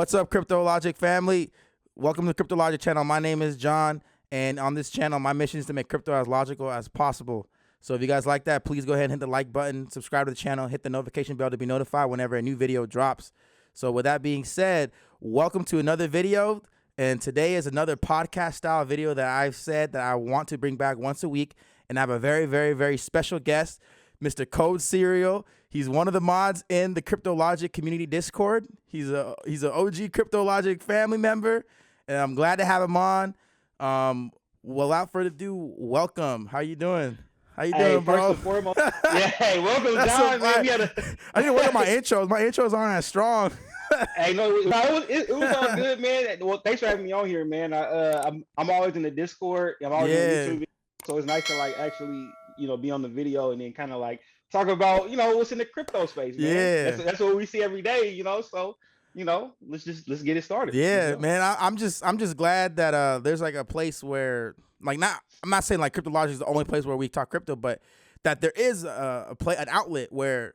What's up, CryptoLogic family? Welcome to the CryptoLogic channel. My name is John, and on this channel, my mission is to make crypto as logical as possible. So if you guys like that, please go ahead and hit the like button, subscribe to the channel, hit the notification bell to be notified whenever a new video drops. So with that being said, welcome to another video. And today is another podcast style video that I've said that I want to bring back once a week. And I have a very, very, very special guest, Mr. CODESERIAL. He's one of the mods in the CryptoLogic community Discord. He's an OG CryptoLogic family member, and I'm glad to have him on. Without further ado, welcome. How you doing? How you doing, bro? First and foremost, hey, welcome, John. Man, I need to work on my intros. My intros aren't as strong. Hey, no, it was all good, man. Well, thanks for having me on here, man. I'm always in the Discord. I'm always in the YouTube, so it's nice to actually be on the video and then kind of talk about what's in the crypto space, man. Yeah, that's what we see every day, So let's get it started. Yeah, man. I'm just glad that there's a place where I'm not saying CryptoLogic is the only place where we talk crypto, but that there is an outlet where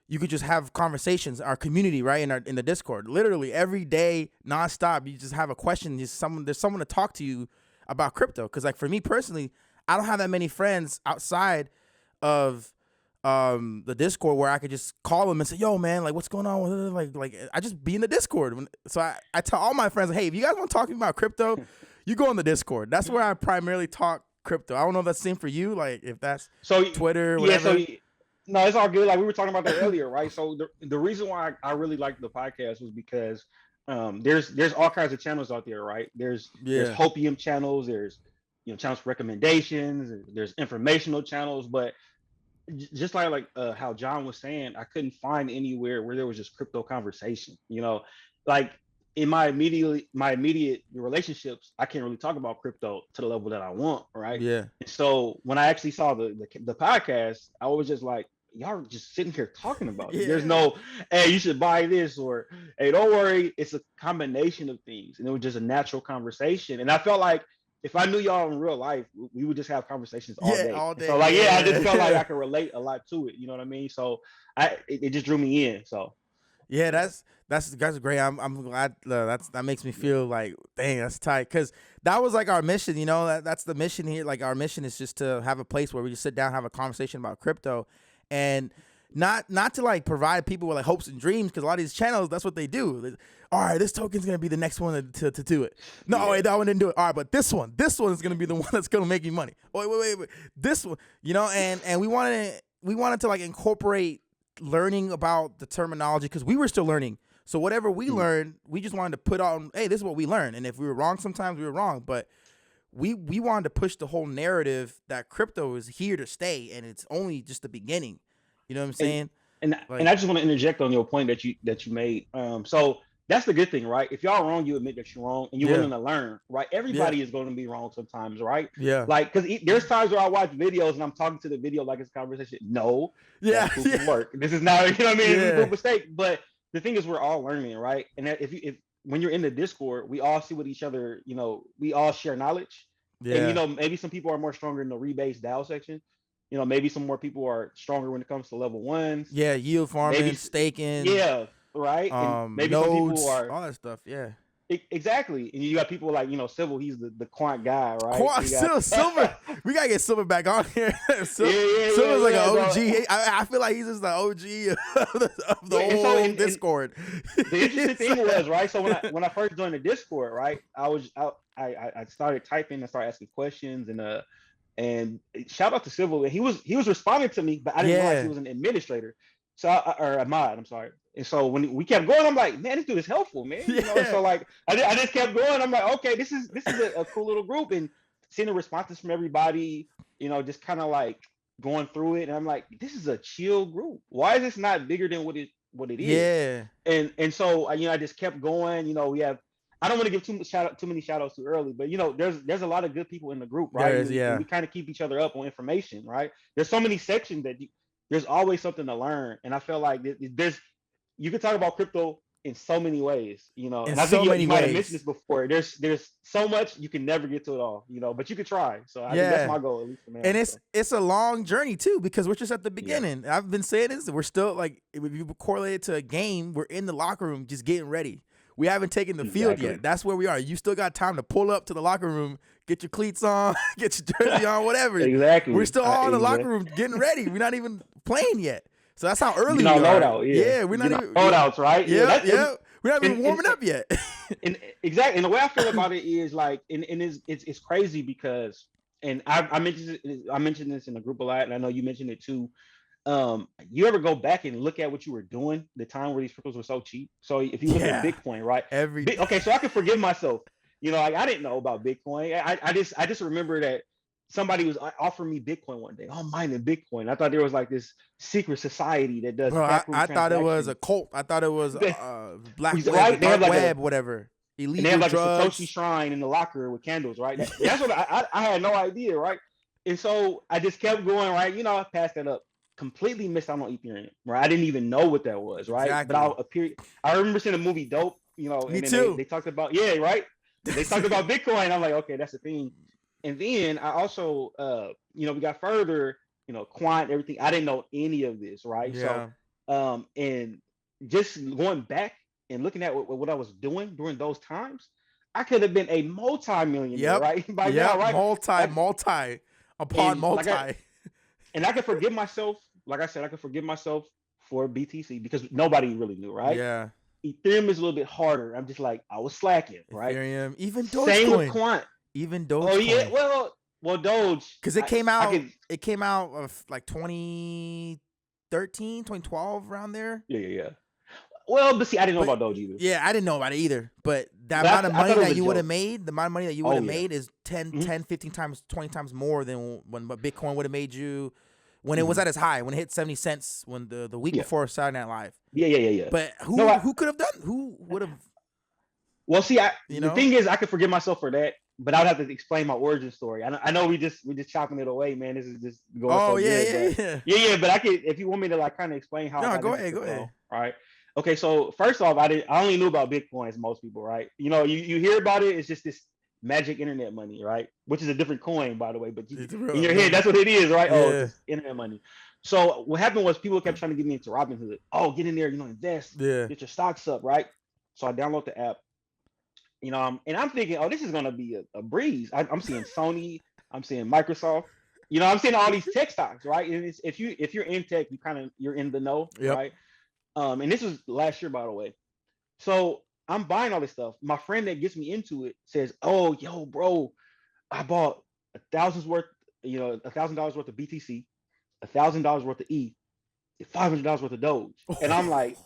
you could just have conversations, our community, right, in the Discord. Literally every day, nonstop, you just have a question. There's someone to talk to you about crypto. Because for me personally, I don't have that many friends outside of the Discord where I could just call them and say, yo, man, what's going on? I just be in the Discord. So I tell all my friends, hey, if you guys want to talk to me about crypto, you go on the Discord. That's where I primarily talk crypto. I don't know if that's the same for you, if that's Twitter or whatever. No, it's all good. We were talking about that earlier, right? So the reason why I really liked the podcast was because there's all kinds of channels out there, right? There's Hopium channels, there's channels for recommendations, there's informational channels, but just how John was saying, I couldn't find anywhere where there was just crypto conversation. In my immediate relationships, I can't really talk about crypto to the level that I want, right? Yeah. And so when I actually saw the podcast, I was just like, y'all just sitting here talking about it. There's no, hey, you should buy this, or hey, don't worry. It's a combination of things, and it was just a natural conversation. And I felt like if I knew y'all in real life, we would just have conversations all day. All day. So I just felt like I could relate a lot to it. You know what I mean? So it just drew me in. So yeah, that's great. I'm glad that makes me feel dang, that's tight, because that was our mission. That's the mission here. Our mission is just to have a place where we just sit down, have a conversation about crypto, and not to provide people with hopes and dreams, because a lot of these channels, that's what they do. All right, this token's gonna be the next one to do it. No, wait, that one didn't do it. All right, but this one is gonna be the one that's gonna make you money. Wait, this one, and we wanted to incorporate learning about the terminology, because we were still learning. So whatever we learned, we just wanted to put on, hey, this is what we learned. And if we were wrong, sometimes we were wrong, but we wanted to push the whole narrative that crypto is here to stay, and it's only just the beginning. You know what I'm saying? And I just want to interject on your point that you made. So that's the good thing, right? If y'all wrong, you admit that you're wrong, and you're willing to learn, right? Everybody is going to be wrong sometimes, right? Yeah. Because there's times where I watch videos and I'm talking to the video like it's a conversation. No. Yeah. Work. This is not, This is a mistake. But the thing is, we're all learning, right? And if when you're in the Discord, we all see what each other, we all share knowledge. Yeah. And maybe some people are more stronger in the rebase DAO section. Maybe some more people are stronger when it comes to level ones. Yeah, yield farming, staking. Yeah. Right. And maybe nodes, some people are all that stuff. Yeah. Exactly. And you got people Civil, he's the quant guy, right? Silver. We gotta get Silver back on here. Silver's an OG. I feel like he's just the OG of the whole Discord. The interesting thing was, right? So when I first joined the Discord, right, I started typing and started asking questions, and shout out to Civil. And he was responding to me, but I didn't realize he was an administrator. Or a mod, I'm sorry. And so when we kept going, I'm like, man, this dude is helpful, man. So I just kept going. I'm like, okay, this is a cool little group, and seeing the responses from everybody, just kind of going through it. And I'm like, this is a chill group. Why is this not bigger than what it is? Yeah. And so I just kept going. We have, I don't want to give too many shout outs too early, but there's a lot of good people in the group, right? We kind of keep each other up on information, right? There's so many sections that there's always something to learn. And I feel like you can talk about crypto in so many ways, And I think you might have mentioned this before. There's so much, you can never get to it all, but you could try. So I think that's my goal, at least for me. And it's a long journey too, because we're just at the beginning. I've been saying this, we're still if you correlate it to a game, we're in the locker room just getting ready. We haven't taken the field yet. That's where we are. You still got time to pull up to the locker room, get your cleats on, get your jersey on, whatever. Exactly. We're still all in the locker room getting ready. We're not even playing yet. So that's how early we are. Loadout, yeah, we're not even loadouts, right? Yeah. We're not even warming up yet. And exactly. And the way I feel about it is like, and it's crazy because, and I mentioned this in the group a lot, and I know you mentioned it too. You ever go back and look at what you were doing the time where these cryptos were so cheap? So if you look at Bitcoin, right? Okay, so I can forgive myself. You know, like I didn't know about Bitcoin. I just remember that somebody was offering me Bitcoin one day. Oh, I'm mining Bitcoin. I thought there was like this secret society that does. Bro, I thought it was a cult. I thought it was black web, right? dark web, whatever. Illegal and they have like drugs. A Satoshi shrine in the locker with candles, right? That's what I had no idea, right? And so I just kept going, right? You know, I passed that up. Completely missed out on Ethereum, right? I didn't even know what that was, right? Exactly. But I remember seeing the movie Dope, you know, Me too. They talked about, right? They talked about Bitcoin. I'm like, okay, that's the thing. And then I also, you know, we got further, you know, quant, everything. I didn't know any of this, right? Yeah. So, and just going back and looking at what I was doing during those times, I could have been a multi-millionaire, right? By now, right? Multi. And I could forgive myself. Like I said, I could forgive myself for BTC because nobody really knew, right? Yeah. Ethereum is a little bit harder. I'm just like, I was slacking, right? Ethereum, even Dogecoin. Same with quant. Even Dogecoin. Oh yeah, well, Doge. Because it came out of like 2013, 2012, around there. Yeah. Well, but see, I didn't know about Doge either. Yeah, I didn't know about it either. But the amount of money that you would have made, made is 10, 15 times, 20 times more than when Bitcoin would have made you when it was at its high, when it hit 70 cents when the week before Saturday Night Live. Yeah. But who could have done? Who would have? Well, see, the thing is, I could forgive myself for that, but I would have to explain my origin story. I know we just chopping it away, man. This is just going. Oh, yeah. But I could, if you want me to like kind of explain how. No, go ahead. All right. Okay, so first off, I only knew about Bitcoin as most people, right? You know, you hear about it, it's just this magic internet money, right? Which is a different coin, by the way, but in your head, that's what it is, right? Yeah. Oh, it's internet money. So what happened was people kept trying to get me into Robinhood. Oh, get in there, invest, get your stocks up, right? So I download the app, and I'm thinking, oh, this is gonna be a breeze. I'm seeing Sony, I'm seeing Microsoft, I'm seeing all these tech stocks, right? And if you're in tech, you're in the know, right? And this was last year, by the way. So I'm buying all this stuff. My friend that gets me into it says, "Oh, yo, bro, I bought $1,000 worth of BTC, $1,000 worth of ETH, $500 worth of Doge." And I'm like,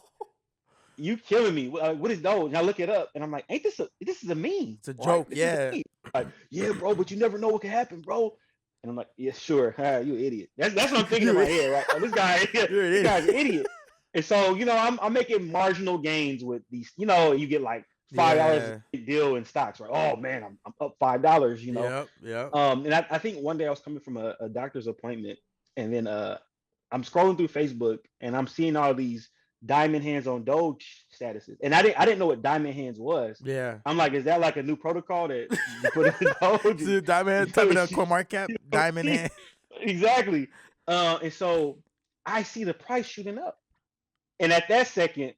"You killing me? What is Doge?" And I look it up, and I'm like, "Ain't this is a meme? It's a joke, yeah." Like, yeah, bro, but you never know what can happen, bro. And I'm like, "Yeah, sure. You idiot." That's what I'm thinking in my head, right? This guy's an idiot. And so, I'm making marginal gains with these, you get like $5 deal in stocks, right? Oh man, I'm up $5, Yeah. And I think one day I was coming from a doctor's appointment, and then I'm scrolling through Facebook and I'm seeing all these diamond hands on Doge statuses. And I didn't know what diamond hands was. Yeah. I'm like, is that like a new protocol that you put in Doge? Dude, diamond hand, type it on CoinMarketCap, diamond hand. Exactly. And so I see the price shooting up. And at that second,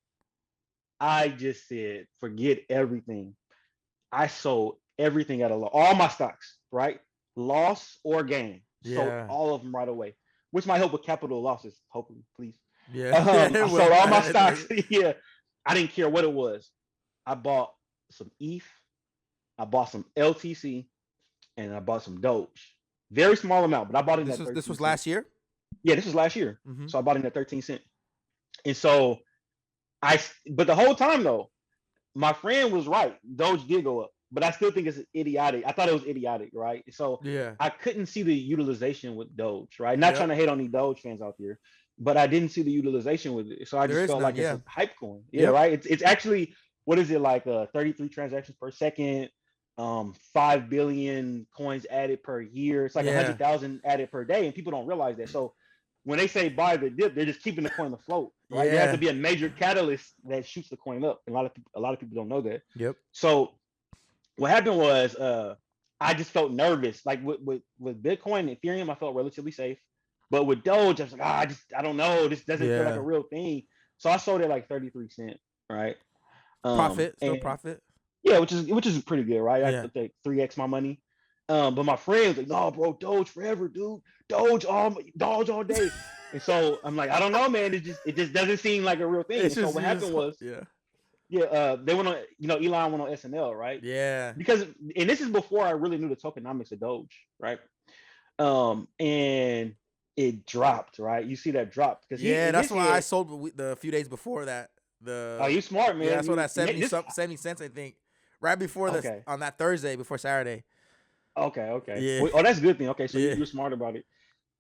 I just said, forget everything. I sold everything at a loss. All my stocks, right? Loss or gain. Sold all of them right away, which might help with capital losses, hopefully, please. Yeah. I sold all my stocks. Yeah. I didn't care what it was. I bought some ETH. I bought some LTC. And I bought some Doge. Very small amount, but I bought it at 13 This was last year? Yeah, this was last year. Mm-hmm. So I bought it at 13 cents. And so but the whole time though, my friend was right. Doge did go up, but I still think it's idiotic. I thought it was idiotic, right? So I couldn't see the utilization with Doge, right? Not trying to hate on any Doge fans out there, but I didn't see the utilization with it. So I just felt like it's a hype coin. Yeah, right. It's actually, what is it, like 33 transactions per second, 5 billion coins added per year. It's like 100,000 added per day, and people don't realize that. So when they say buy the dip, they're just keeping the coin afloat, right? There has to be a major catalyst that shoots the coin up. And a lot of people don't know that. Yep. So what happened was I just felt nervous. Like with Bitcoin and Ethereum, I felt relatively safe. But with Doge, I was like, I don't know. This doesn't feel like a real thing. So I sold it like 33 cents, right? Still And profit. yeah, which is pretty good, right? I Yeah. think 3x my money. But my friend was like, no, bro, Doge forever, dude. Doge all day. And so I'm like, I don't know, man. It just doesn't seem like a real thing. It's And so just what you just happened was, yeah. yeah, they went on, Elon went on SNL, right? Yeah. Because and this is before I really knew the tokenomics of Doge, right? And it dropped, right? You see that dropped because he Yeah, in that's his why I head. sold the few days before that. Oh, you smart, Yeah, I man. sold You at and 70 this some 70 cents, I think. Right before this okay. on that Thursday before Saturday. Okay. Yeah. Well, oh, that's a good thing. Okay, so Yeah. you're smart about it.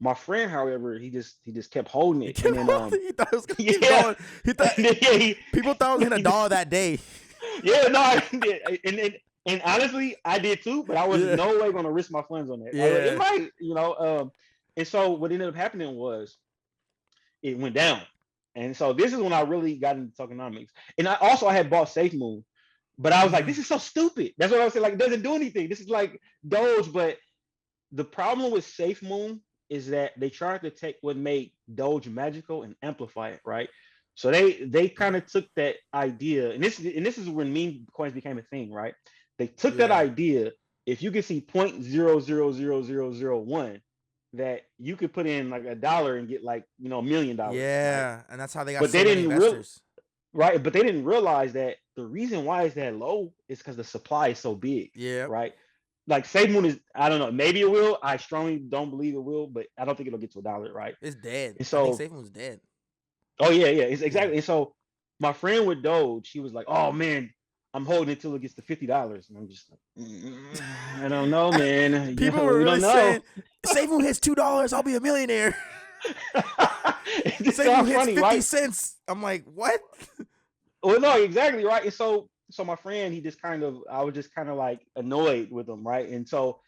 My friend, however, he just kept holding He it, and kept then holding. He thought it was gonna keep yeah, going. He thought and then, yeah, people thought it was gonna he just, dollar that day. yeah, no, I did. And honestly, I did too, but I was Yeah. no way gonna risk my funds on that. I was like, it Yeah. might, and so what ended up happening was it went down, and so this is when I really got into tokenomics, and I had bought Safemoon, but I was like, Mhm. this is so stupid. That's what I was saying. Like, it doesn't do anything. This is like Doge, but the problem with Safemoon is that they tried to take what made Doge magical and amplify it, right? So they kind of took that idea, and this is when meme coins became a thing, right? They took that Yeah. idea. If you could see 0.000001, that you could put in like $1 and get like $1 million, right? Yeah. And that's how they got But they so many didn't real investors. right, but they didn't realize that the reason why it's that low is because the supply is so big, Yep. right? Like SafeMoon is, I don't know, maybe it will. I strongly don't believe it will, but I don't think it'll get to $1, right? It's dead. And I think so, Safemoon's dead. oh yeah, it's Yeah. exactly. And so, my friend with Doge, she was like, "Oh man, I'm holding it till it gets to $50," and I'm just like, I don't know, man. People were We really don't know. saying, Safemoon hits $2, I'll be a millionaire. It just Safemoon sounds hits funny, 50 right? cents. I'm like, what? Well, no, exactly, right. And so my friend, I was just kind of like annoyed with him, right? And so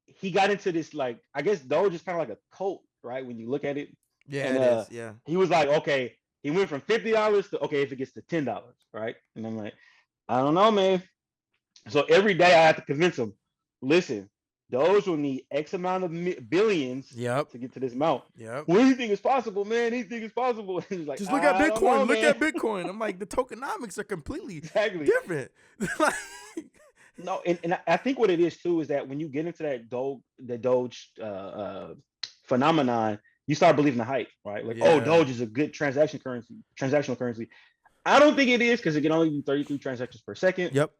he got into this, like, I guess Doge is kind of like a cult, right? When you look at it, Yeah, and it is. Yeah. he was like, okay, he went from $50 to okay, if it gets to $10, right? And I'm like, I don't know, man. So every day I have to convince him, listen, those will need X amount of billions Yep. to get to this amount. Yep. Well, anything is possible, man. Anything is possible. And he's like, Just look at I don't know, Bitcoin. Look man. at Bitcoin. I'm like, the tokenomics are completely Exactly. different. Like, No, and I think what it is too is that when you get into the Doge phenomenon, you start believing the hype, right? Like, oh, yeah. Doge is a good transactional currency. I don't think it is because it can only do 33 transactions per second. Yep.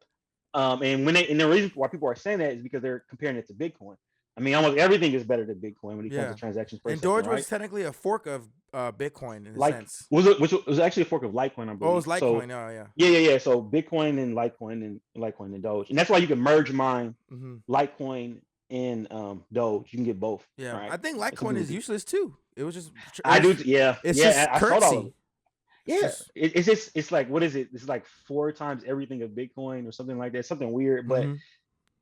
And the reason why people are saying that is because they're comparing it to Bitcoin. I mean, almost everything is better than Bitcoin when it comes Yeah. to transactions per And second, Doge right? was technically a fork of Bitcoin in a Like, sense. which was actually a fork of Litecoin, I Oh, it believe. was Litecoin. So Oh, yeah. yeah. So Bitcoin and Litecoin and Doge, and that's why you can merge mine, Mm-hmm. Litecoin and Doge. You can get both, Yeah. right? I think Some Litecoin people is do. useless too. It was just, I do, yeah, it's yeah. just I sold all of currency. it. It's Yeah, just, it's like what is it? It's like 4 times everything of Bitcoin or something like that. Something weird, but mm-hmm.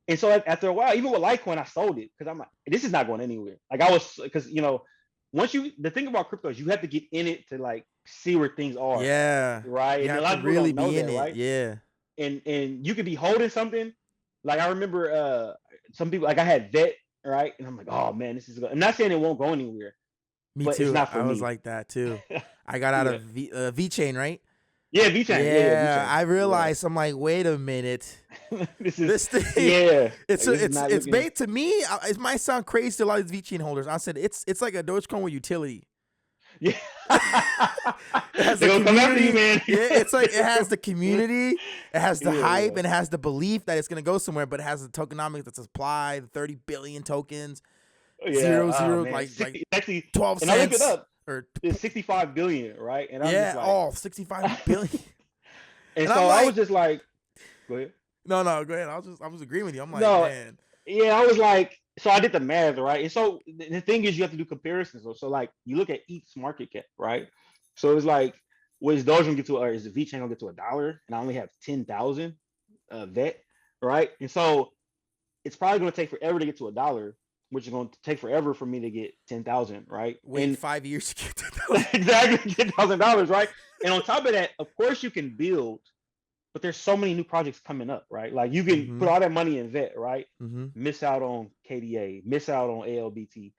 and so like, after a while, even with Litecoin, I sold it because I'm like, this is not going anywhere. Like I was, because the thing about crypto is you have to get in it to like see where things are, Yeah. right? You And a have lot to of people really don't know be in that, it. right? Yeah. And you could be holding something. Like I remember some people, like I had vet, right? And I'm like, oh man, this is good. I'm not saying it won't go anywhere, Me but it's too. not for I was me. like that too. I got out Yeah. of Vechain, right? Yeah, Vechain. Yeah, Yeah. Vechain. I Yeah. realized, I'm like, wait a minute. This is This thing, yeah. it's Like, this is not looking. made to me. It might sound crazy to a lot of these VChain holders. I said it's like a Dogecoin with utility. Yeah. It has the They're gonna come after you, community. man. Yeah, it's like it has the community, it has the hype, Yeah. and it has the belief that it's gonna go somewhere. But it has the tokenomics that's applied, 30 billion tokens, Yeah. zero Oh zero man. like Actually, 12 and I looked it cents up. or It's 65 billion, right? And I'm just yeah, like, all 65 billion. and And I'm so I was like, just like, go ahead. no, go ahead. I was agreeing with you. I'm like, No, man, yeah, I was like, so I did the math, right? And so the thing is, you have to do comparisons. So like, you look at each market cap, right? So it's like, was Doge gonna get to, or is the VChain gonna get to $1? And I only have 10,000 vet, right? And so it's probably gonna take forever to get to $1, which is gonna take forever for me to get 10,000, right? wait And 5 years to get to those. exactly $10,000, right? And on top of that, of course, you can build, but there's so many new projects coming up, right? Like you can Mm-hmm. put all that money in vet, right? Mm-hmm. Miss out on KDA, miss out on ALBT,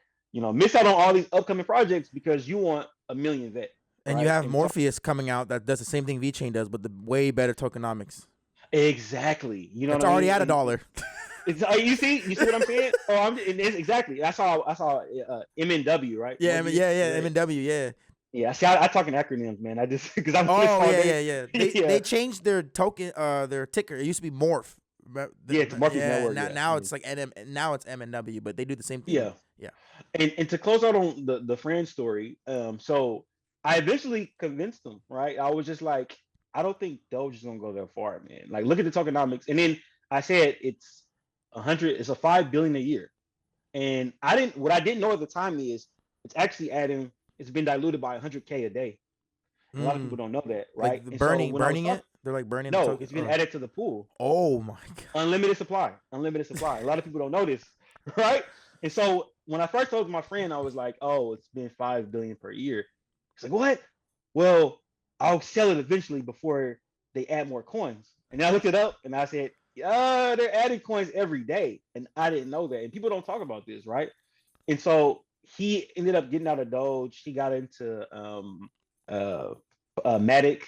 miss out on all these upcoming projects because you want a million vet, And you right? have And so Morpheus coming out that does the same thing VChain does, but the way better tokenomics. Exactly. You know It's what I already mean? at $1. It's you see what I'm saying? Oh, it's exactly. I saw MNW, right? Yeah, Emoji, yeah, right? M&W, yeah. Yeah, see, I talk in acronyms, man. I just because I'm on this Oh all yeah, day. yeah, yeah. Yeah, They changed their token, their ticker. It used to be Morph. yeah, it's Morpheus Yeah, Network. Yeah, now it's like now it's M&W, but they do the same thing. yeah. Yeah. And to close out on the friend story, so I eventually convinced them, right? I was just like, I don't think Doge is gonna go that far, man. Like, look at the tokenomics, and then I said it's a 5 billion a year, and what I didn't know at the time is it's actually adding, it's been diluted by 100K a day, and a lot of people Mm. don't know that, Like right? the And so when I was burning talking, it. They're like burning the no, token. it's been added to the pool. Oh my god. Unlimited supply, unlimited supply. A lot of people don't know this, right? And so when I first told my friend, I was like, "Oh, it's been 5 billion per year." He's like, "What?" Well, I'll sell it eventually before they add more coins. And then I looked it up and I said, "Yeah, they're adding coins every day," and I didn't know that. And people don't talk about this, right? And so he ended up getting out of Doge. He got into uh, Matic.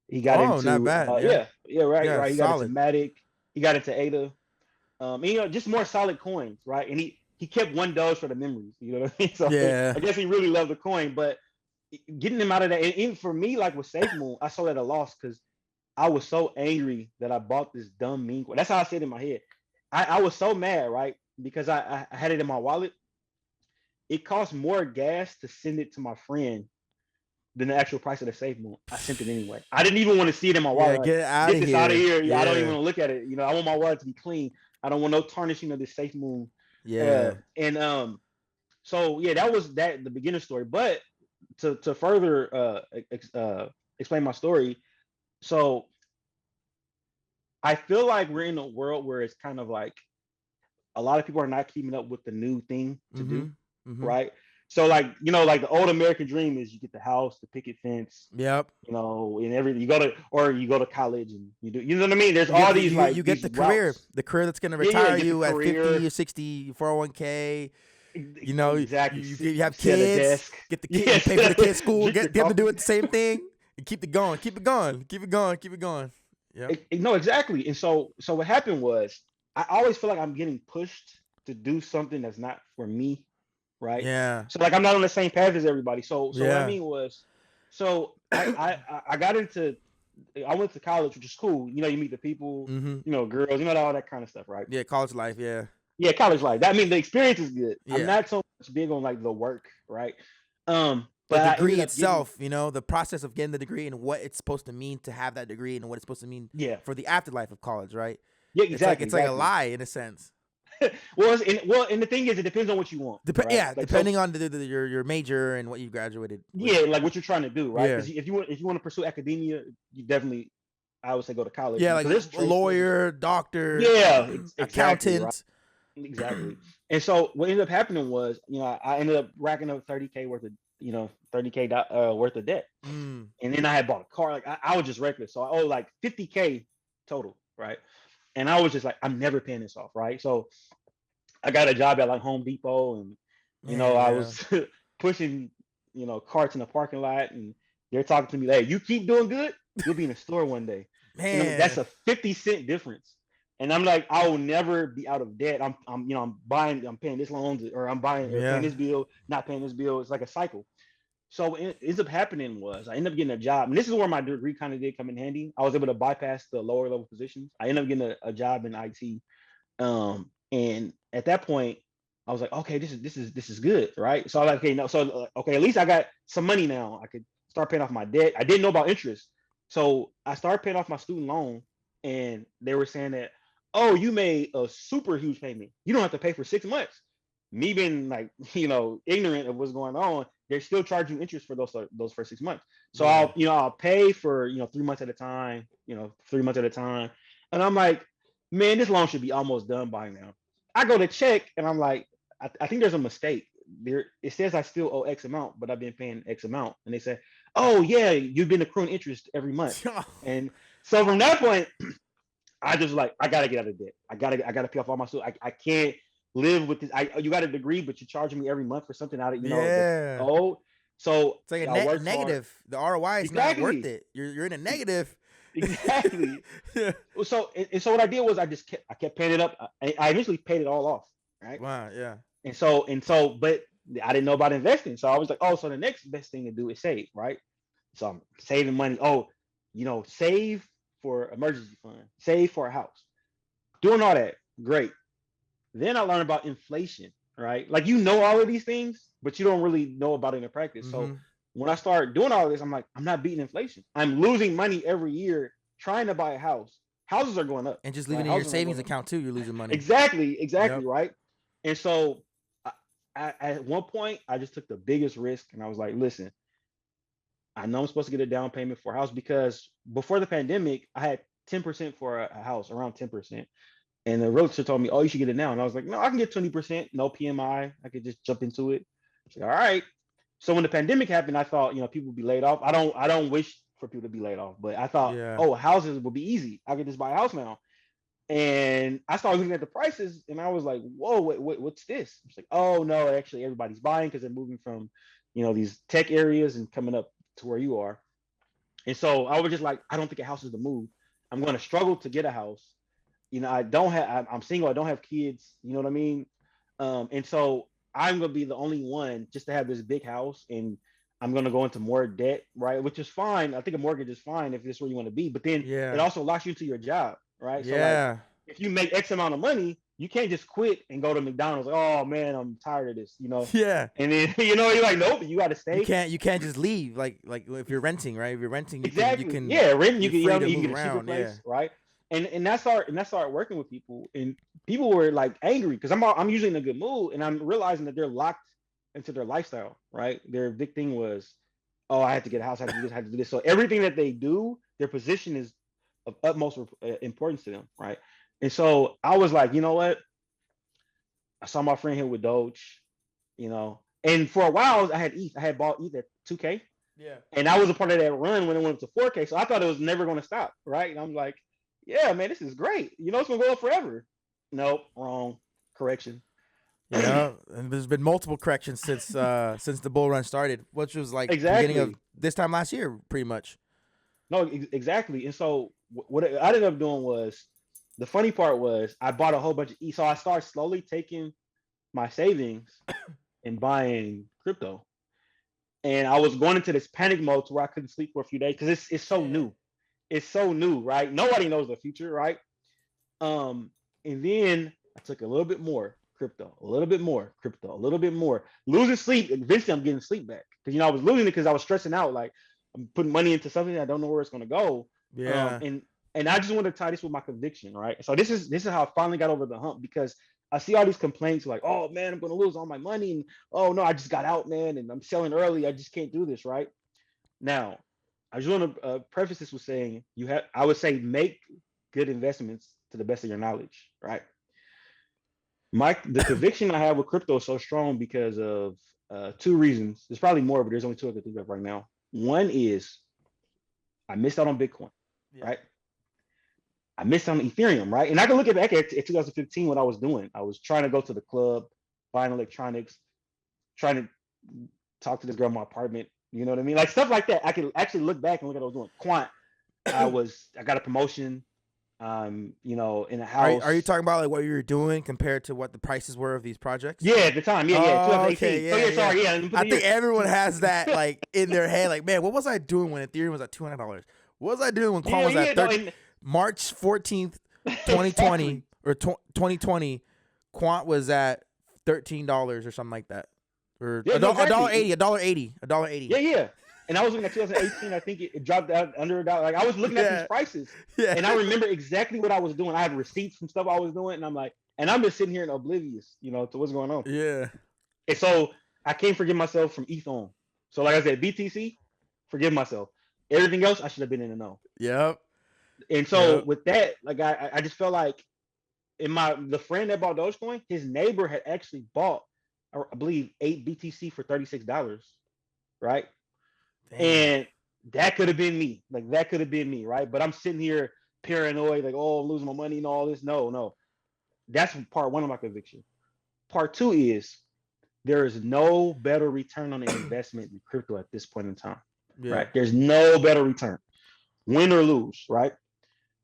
He got Oh, not into bad. Yeah. yeah, right, Yeah, right. He got into solid. Matic. He got into ADA. And, just more solid coins, right? And he kept one Doge for the memories. You know what I mean? So Yeah. I guess he really loved the coin, but getting him out of that, and even for me, like with Safemoon, I sold at a loss because I was so angry that I bought this dumb meme coin. That's how I said it in my head. I was so mad, right? Because I had it in my wallet. It cost more gas to send it to my friend than the actual price of the Safemoon. I sent it anyway. I didn't even want to see it in my Yeah, wallet. Like, get it out get of this out of here. here. Yeah, I don't even Yeah. want to look at it. I want my wallet to be clean. I don't want no tarnishing of this Safemoon. Yeah. And so yeah, that was the beginner story. But to further explain my story, so I feel like we're in a world where it's kind of like a lot of people are not keeping up with the new thing to do, Mhm. Mhm. right? So like like the old American dream is you get the house, the picket fence, Yep. and everything. You go to college and you do, you know what I mean? There's You get all the, these you like get these the routes. career that's gonna Yeah, retire get the you at 50 career. or 60, 401k. You know, Exactly. you have Sit at a kids, desk. get the kid, you Yes. pay for the kid's school, Drink your get them to do coffee. it the same thing, and keep it going, keep it going, keep it going, keep it going. Yep. No, exactly. And so what happened was I always feel like I'm getting pushed to do something that's not for me, right? Yeah. So like I'm not on the same path as everybody. So what I Yeah. mean was, so I got into, I went to college, which is cool. You meet the people, Mhm. girls, all that kind of stuff, right? Yeah. College life. Yeah. Yeah, college life. That I mean the experience is good. I'm Yeah. not so much big on like the work, right? The But I ended degree up getting, itself, the process of getting the degree and what it's supposed to mean to have that degree and what it's supposed to mean yeah, for the afterlife of college, right? yeah, It's like exactly, it's like a exactly. lie in a sense. And the thing is, it depends on what you want, right? Yeah, Like so, depending on your major and what you graduated with. yeah, like what you're trying to do, right? Yeah. Because if you want to pursue academia, you definitely, I would say, go to college Yeah, like because there's a trade schools. lawyer, doctor, Yeah, exactly, right, accountant. exactly. And so what ended up happening was, I ended up racking up 30K worth of, 30K worth of debt, Mm. and then I had bought a car. Like I was just reckless, so I owe like 50K total, right? And I was just like, I'm never paying this off, right? So I got a job at like Home Depot, and Man, I yeah. was pushing, carts in the parking lot, and they're talking to me, hey, you keep doing good, you'll be in the store one day. That's Man. a 50 cent difference. And I'm like, I will never be out of debt. I'm paying this loans, or I'm buying or paying Yeah. this bill, not paying this bill. It's like a cycle. So what ends up happening was I ended up getting a job, and this is where my degree kind of did come in handy. I was able to bypass the lower level positions. I ended up getting a job in IT. And at that point, I was like, okay, this is good, right? So I'm like, okay, no, so okay, at least I got some money now. I could start paying off my debt. I didn't know about interest, so I started paying off my student loan, and they were saying that, oh, you made a super huge payment. You don't have to pay for 6 months. Me being like, ignorant of what's going on, they're still charging interest for those first 6 months. So Yeah. I'll pay for 3 months at a time, 3 months at a time, and I'm like, man, this loan should be almost done by now. I go to check and I'm like, I think there's a mistake. It says I still owe X amount, but I've been paying X amount. And they say, oh yeah, you've been accruing interest every month. And so from that point, I just like, I gotta get out of debt. I gotta pay off all my student. I can't live with this. You got a degree, but you're charging me every month for something out of that's Yeah. old. So It's like I a worked hard. negative. The ROI is not worth Exactly. it. You're in a negative. Exactly. Yeah. So what I did was I kept paying it up. I eventually paid it all off, right? Wow. Yeah. But I didn't know about investing, so I was like, oh, so the next best thing to do is save, right? So I'm saving money. Oh, save for emergency fund, save for a house, doing all that, great. Then I learned about inflation, right? Like all of these things, but you don't really know about it in practice. So Mm-hmm. when I started doing all of this, I'm like, I'm not beating inflation. I'm losing money every year trying to buy a house. Houses are going up, And just right? leaving it in your Houses are savings going up. account too, you're losing money. Exactly, Yep. right? And so at one point, I just took the biggest risk, and I was like, listen, I know I'm supposed to get a down payment for a house because before the pandemic, I had 10% for a house, around 10%. And the realtor told me, "Oh, you should get it now." And I was like, "No, I can get 20%, no PMI. I could just jump into it." She's like, "All right." So when the pandemic happened, I thought, people would be laid off. I don't wish for people to be laid off, but I thought, Yeah. oh, houses would be easy. I could just buy a house now. And I started looking at the prices, and I was like, "Whoa, what's this?" It's like, "Oh no, actually, everybody's buying because they're moving from, these tech areas and coming up to where you are." And so I was just like, "I don't think a house is the move. I'm going to struggle to get a house. I'm single. I don't have kids. You know what I mean? And so I'm gonna be the only one just to have this big house, and I'm gonna go into more debt, right? Which is fine. I think a mortgage is fine if this is where you want to be, but then it Yeah. also locks you into your job, right? So like, Yeah. if you make X amount of money, you can't just quit and go to McDonald's. Like, oh man, I'm tired of this. Yeah. And then you're like, nope, you got to You stay. can't just leave like if you're renting, right? If you're renting, you Exactly. can Yeah, renting you you're can free to you can move get a cheaper around. Yeah. place, right? And that's started working with people, and people were like angry because I'm usually in a good mood, and I'm realizing that they're locked into their lifestyle, right? Their big thing was, oh, I had to get a house, I had to do this, I had to do this. So everything that they do, their position is of utmost importance to them, right? And so I was like, you know what? I saw my friend here with Doge, and for a while I had ETH. I had bought ETH at 2K, Yeah. and I was a part of that run when it went up to 4K. So I thought it was never going to stop, right? And I'm like, yeah, man, this is great. It's going to go up forever. Nope, wrong. Correction. Yeah, and there's been multiple corrections since the bull run started, which was like the beginning of Exactly. this time last year, pretty much. No, exactly. And so what I ended up doing was, the funny part was I bought a whole bunch of ETH. So I started slowly taking my savings and buying crypto. And I was going into this panic mode to where I couldn't sleep for a few days because it's so Yeah. new. It's so new, right? Nobody knows the future, right? And then I took a little bit more crypto, a little bit more crypto, a little bit more. Losing sleep. Eventually, I'm getting sleep back because I was losing it because I was stressing out. Like, I'm putting money into something I don't know where it's going to go. Yeah. And I just want to tie this with my conviction, right? So this is how I finally got over the hump because I see all these complaints like, oh man, I'm going to lose all my money, and oh no, I just got out, man, and I'm selling early. I just can't do this, right? Now, I just want to preface this with saying I would say make good investments to the best of your knowledge, right? The conviction I have with crypto is so strong because of two reasons. There's probably more, but there's only two I can think of right now. One is I missed out on Bitcoin, Yeah. right? I missed out on Ethereum, right? And I can look back at 2015 what I was doing. I was trying to go to the club, buying electronics, trying to talk to this girl in my apartment. You know what I mean? Like stuff like that. I can actually look back and look at what I was doing. Quant. I got a promotion. In a Are you house. talking about like what you were doing compared to what the prices were of these projects? Yeah, at the time. Yeah, Oh, okay, 2018. So yeah, yeah, yeah. sorry, yeah. Let me put I the think year. everyone has that like in their head, like, man, what was I doing when Ethereum was at $200? What was I doing when Quant was Yeah, at no, and March 14th, 2020 exactly. or 2020? Quant was at $13 or something like that, or Yeah, a no, dollar exactly. eighty, $1.80. Yeah, yeah. And I was looking at 2018. I think it dropped out under a dollar. Like I was looking at these Yeah, prices, yeah, and I remember exactly what I was doing. I had receipts from stuff I was doing, and I'm like, and I'm just sitting here and oblivious, to what's going on. yeah, And so I can't forgive myself from ETH on. So like I said, BTC, forgive myself. Everything else, I should have been in the know. yep, And so yep. with that, like I just felt like the friend that bought Dogecoin, his neighbor had actually bought, I believe, 8 BTC for $36, right? Damn. And that could have been me. Like that could have been me, right? But I'm sitting here paranoid, like, oh, I'm losing my money and all this. No, no. That's part one of my conviction. Part two is there is no better return on an investment in crypto at this point in time. Yeah. Right? There's no better return. win or lose, right?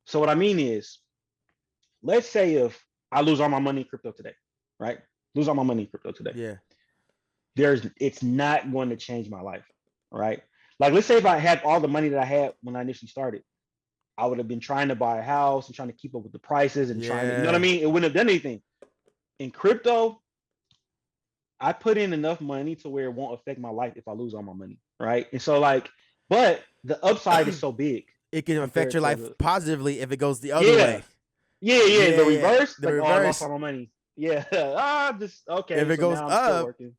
So what I mean is, let's say if I lose all my money in crypto today, right? Lose all my money in crypto today. Yeah. It's not going to change my life, right? Like let's say if I had all the money that I had when I initially started, I would have been trying to buy a house and trying to keep up with the prices and trying to, you know what I Yeah. mean? It wouldn't have done anything. In crypto, I put in enough money to where it won't affect my life if I lose all my money, right? And so like, but the upside is so big It can affect compared your to life the positively if it goes the other yeah, way. yeah. The Yeah. reverse, The like oh, I lost all reverse. my money. Yeah, ah, just If okay. it So goes now I'm still up, working.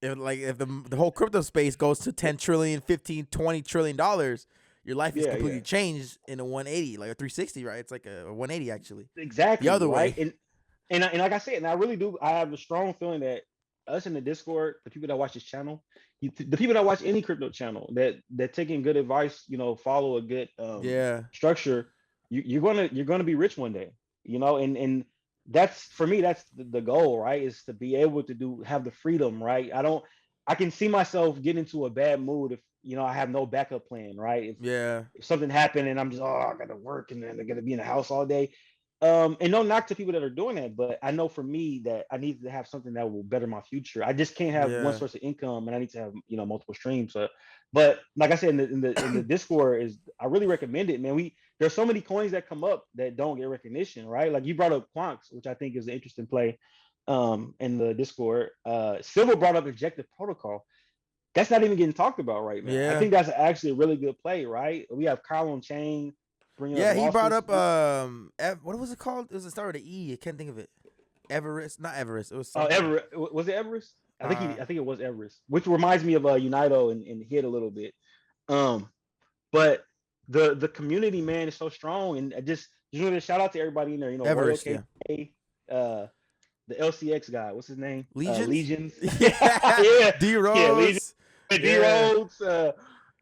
if the whole crypto space goes to 10 trillion, 15, 20 trillion dollars, your life is Yeah, completely changed in a 180, like a 360, right? It's like a 180 actually. The exactly, other right? way. And like I said, and I really do. I have a strong feeling that us in the Discord, the people that watch this channel, the people that watch any crypto channel that taking good advice, follow a good Yeah. structure, you're gonna be rich one day, and that's for me. That's the goal, right? Is to be able to have the freedom, right? I can see myself getting into a bad mood if I have no backup plan, right? Yeah. If something happened and I'm just I gotta work and then I gotta be in the house all day. And no knock to people that are doing that, but I know for me that I need to have something that will better my future. I just can't have one Yeah. source of income, and I need to have multiple streams. So, but like I said in the Discord is I really recommend it, man. There's so many coins that come up that don't get recognition, right? Like you brought up Quanks, which I think is an interesting play, in the Discord. Silver brought up Ejective Protocol. That's not even getting talked about right now. I Yeah. think that's actually a really good play, right? We have Kyle on Chain bringing up Yeah, he brought losses. up what was it called? It was a start with an E. I can't think of it. Everest, not Everest. It was Oh, something. Everest, was it Everest? Uh I think it was Everest, which reminds me of Unido and Hit a little bit. Um, but the community, man, is so strong, and I just want to shout out to everybody in there. Royal Everest, yeah. KK, the LCX guy, what's his name? Legions? Legions. Yeah. Yeah, D yeah, Legions. Rose. D Yeah. Rhodes,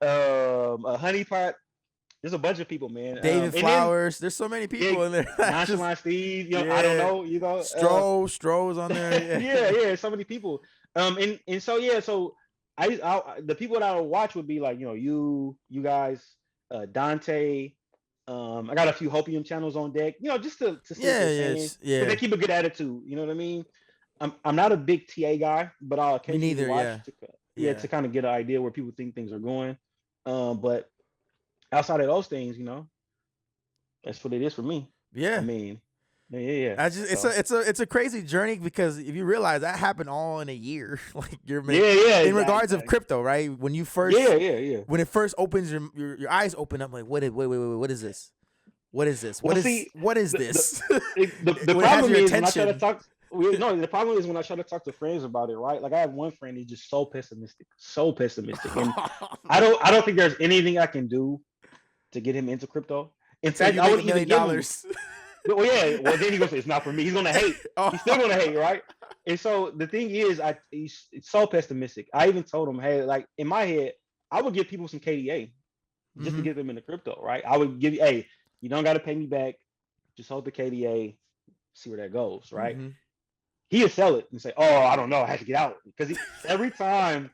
Honeypot. There's a bunch of people, man. David And then Flowers. There's so many yeah, people in there. Just Nonchalant Steve. I don't yeah. know. Stroh's on there. Yeah. Yeah, so many people. And so yeah, so the people that I would watch would be like you guys, Dante. I got a few Hopium channels on deck. Just to see what Yeah, they're yeah, saying. But yeah. they keep a good attitude. You know what I mean? I'm not a big TA guy, but I'll Me occasionally neither, watch yeah. to Yeah. kind of get an idea where people think things are going. But outside of those things, that's what it is for me. I Yeah. mean, yeah. I just So it's a crazy journey because if you realize that happened all in a year, like yeah, in regards of exactly. crypto, right? When you first Yeah. when it first opens your eyes open up like wait, what is this? What is this? Well, see, what is the this? the When it has problem your is when I try to attention. talk. No, the problem is when I try to talk to friends about it, right? Like I have one friend who's just so pessimistic, and I don't think there's anything I can do to get him into crypto. In Until fact, you I make would $1 even million. give him. Well, yeah. Well, then he goes, it's not for me. He's gonna hate. Oh. He's still gonna hate, right? And so the thing is, he's so pessimistic. I even told him, hey, like in my head, I would give people some KDA just to get them into crypto, right? I would give you, hey, you don't got to pay me back. Just hold the KDA, see where that goes, right? Mm-hmm. He'll sell it and say, oh, I don't know, I have to get out because every time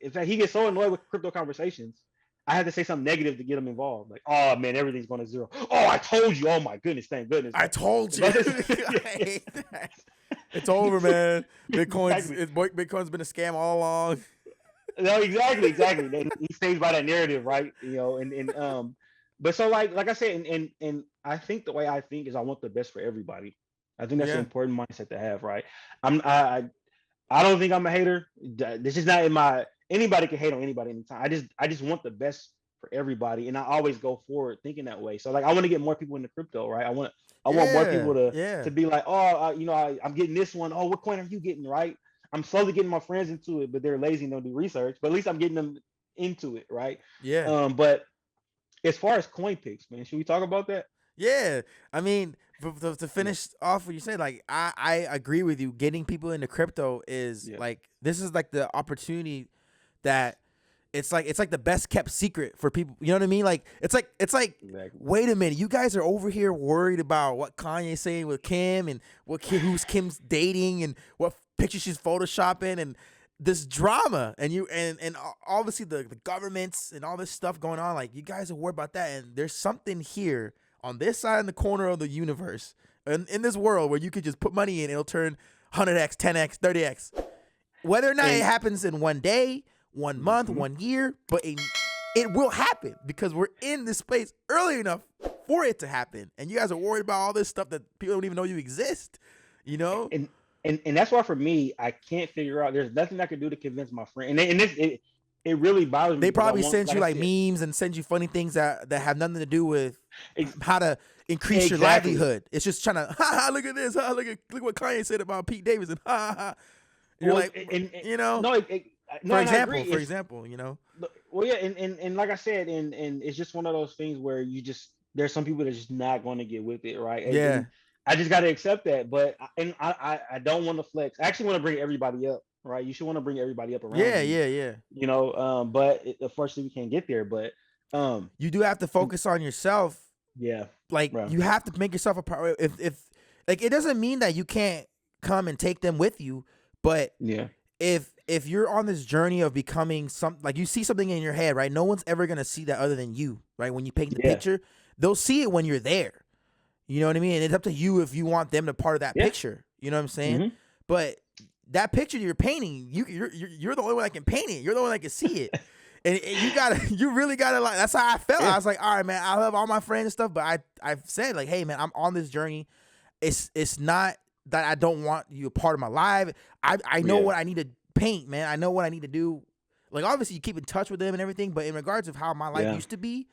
in fact, he gets so annoyed with crypto conversations. I had to say something negative to get him involved. Like, oh man, everything's going to zero. Oh, I told you. Oh my goodness, thank goodness. I told you. I hate that. It's over, man. Bitcoin's been a scam all along. No, exactly. He stays by that narrative, right? But so like I said, and I think the way I think is I want the best for everybody. I think that's an important mindset to have, right? I don't think I'm a hater. This is not in my. Anybody can hate on anybody anytime. I just want the best for everybody, and I always go forward thinking that way. So like I want to get more people into crypto, right? I want more people to be like, oh, I'm getting this one. Oh, what coin are you getting, right? I'm slowly getting my friends into it, but they're lazy and don't do research. But at least I'm getting them into it, right? Yeah. But as far as coin picks, man, should we talk about that? Yeah. I mean, to finish off what you said, like I agree with you. Getting people into crypto is like this is like the opportunity that it's like the best kept secret for people. You know what I mean? Like it's like Exactly. Wait a minute, you guys are over here worried about what Kanye's saying with Kim and who's Kim's dating and what picture she's photoshopping this drama, and obviously the governments and all this stuff going on, like you guys are worried about that, and there's something here on this side in the corner of the universe, and in this world where you could just put money in, it'll turn 100x, 10x, 30x, whether or not it happens in one day, 1 month, 1 year, but it will happen because we're in this space early enough for it to happen, and you guys are worried about all this stuff that people don't even know you exist, you know. And that's why for me, I can't figure out. There's nothing I can do to convince my friend. And it really bothers me. They probably send you like memes and send you funny things that have nothing to do with how to increase your livelihood. It's just trying to look at this, look what Kanye said about Pete Davidson. You're like, you know. For example, you know. Well, yeah, and like I said, and it's just one of those things where there's some people that's just not going to get with it, right? And I just got to accept that, but I don't want to flex. I actually want to bring everybody up, right? You should want to bring everybody up around. Yeah. You know, but unfortunately we can't get there. But you do have to focus on yourself. Yeah, like you have to make yourself a priority. If like it doesn't mean that you can't come and take them with you, but if you're on this journey of becoming like you see something in your head, right? No one's ever gonna see that other than you, right? When you paint the picture, they'll see it when you're there. You know what I mean? And it's up to you if you want them to part of that picture. You know what I'm saying? But that picture you're painting, you're the only one that can paint it. You're the one that can see it. and you really gotta like. That's how I felt. I was like, all right, man. I love all my friends and stuff, but I've said like, hey, man, I'm on this journey. It's not that I don't want you a part of my life. I know what I need to paint, man. I know what I need to do. Like obviously you keep in touch with them and everything, but in regards of how my life used to be.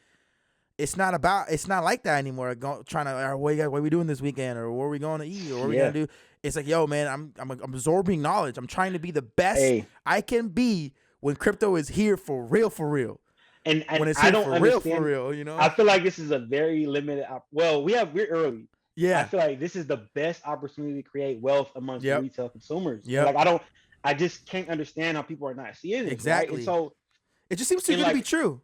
It's not like that anymore. Trying to, what are we doing this weekend, or what are we going to eat, or what are we gonna do? It's like, yo, man, I'm absorbing knowledge. I'm trying to be the best I can be when crypto is here for real. And when it's here for real, you know. I feel like this is a very limited. We're early. Yeah, I feel like this is the best opportunity to create wealth amongst retail consumers. Yeah, like I just can't understand how people are not seeing it. Exactly. Right? And so it just seems too good to be true.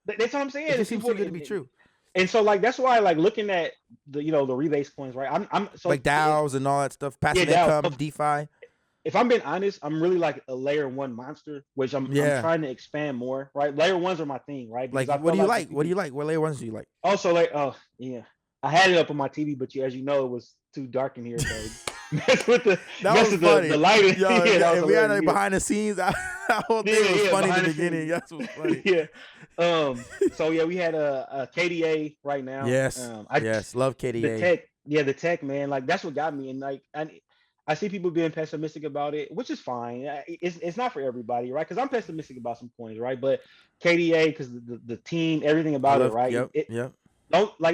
That's what I'm saying. It just seems too good to be true. And so like that's why like looking at the the rebase coins, right? I'm so like DAOs and all that stuff, passive income, DeFi. If I'm being honest, I'm really like a layer 1 monster, which I'm trying to expand more, right? Layer 1s are my thing, right? Because like what do you like? What do you like? What layer 1s do you like? Also like I had it up on my TV, but as you know, it was too dark in here. So with the lighting. We had like behind the scenes. That whole thing was funny in the beginning. That's what's funny. So we had a KDA right now. Yes. Love KDA. The tech, man. Like that's what got me. And like I see people being pessimistic about it, which is fine. It's not for everybody, right? Because I'm pessimistic about some coins, right? But KDA, because the team, everything about it, right? Yep. It